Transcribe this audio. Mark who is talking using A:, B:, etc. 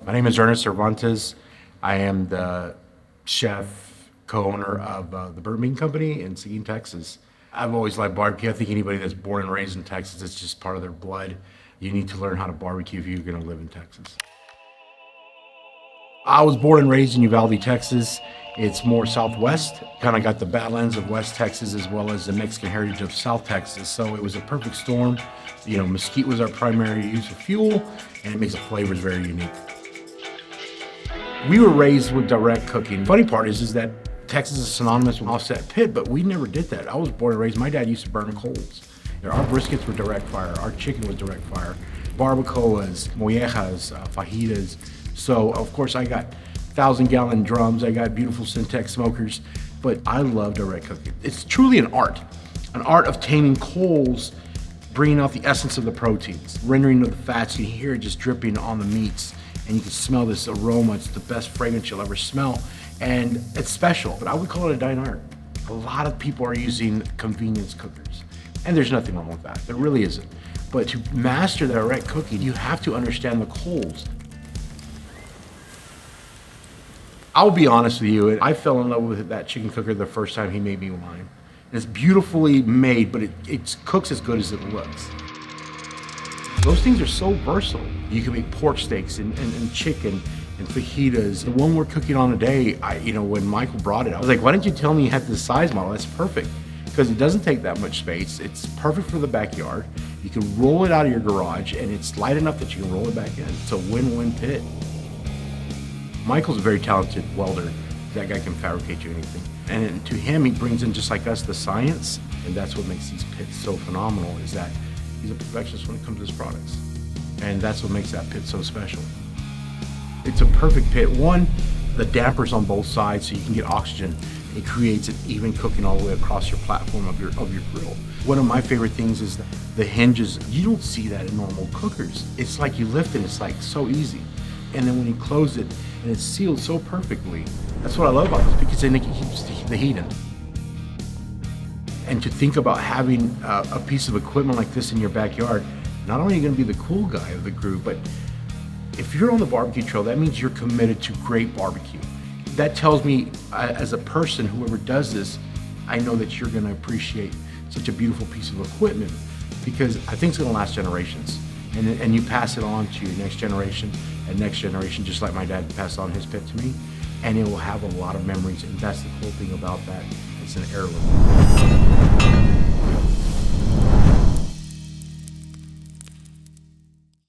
A: My name is Ernest Cervantes. I am the chef, co-owner of the Bourbon Bean Company in Seguin, Texas. I've always liked barbecue. I think anybody that's born and raised in Texas, it's just part of their blood. You need to learn how to barbecue if you're going to live in Texas. I was born and raised in Uvalde, Texas. It's more southwest, kind of got the Badlands of West Texas as well as the Mexican heritage of South Texas. So it was a perfect storm. You know, mesquite was our primary use of fuel, and it makes the flavors very unique. We were raised with direct cooking. Funny part is that Texas is synonymous with offset pit, but we never did that. I was born and raised, my dad used to burn coals. Our briskets were direct fire, our chicken was direct fire, barbacoas, mollejas, fajitas. So of course I got 1,000-gallon drums, I got beautiful Cen-Tex Smokers, but I love direct cooking. It's truly an art of taming coals, bringing out the essence of the proteins, rendering of the fats. You hear it just dripping on the meats, and you can smell this aroma. It's the best fragrance you'll ever smell, and it's special, but I would call it a dying art. A lot of people are using convenience cookers, and there's nothing wrong with that. There really isn't. But to master direct cooking, you have to understand the coals. I'll be honest with you, I fell in love with that chicken cooker the first time he made me wine. And it's beautifully made, but it cooks as good as it looks. Those things are so versatile. You can make pork steaks and chicken and fajitas. The one we're cooking on today, when Michael brought it, I was like, why didn't you tell me you had this size model? That's perfect, because it doesn't take that much space. It's perfect for the backyard. You can roll it out of your garage, and it's light enough that you can roll it back in. It's a win-win pit. Michael's a very talented welder. That guy can fabricate you anything. And to him, he brings in, just like us, the science, and that's what makes these pits so phenomenal, is that he's a perfectionist when it comes to his products. And that's what makes that pit so special. It's a perfect pit. One, the dampers on both sides so you can get oxygen. It creates an even cooking all the way across your platform of your grill. One of my favorite things is the hinges. You don't see that in normal cookers. It's like you lift it, it's like so easy. And then when you close it, and it's sealed so perfectly. That's what I love about this, because then it keeps the heat in. And to think about having a piece of equipment like this in your backyard, not only are you gonna be the cool guy of the group, but if you're on the barbecue trail, that means you're committed to great barbecue. That tells me, as a person, whoever does this, I know that you're gonna appreciate such a beautiful piece of equipment, because I think it's gonna last generations. And you pass it on to your next generation and next generation, just like my dad passed on his pit to me, and it will have a lot of memories, and that's the cool thing about that. It's an heirloom.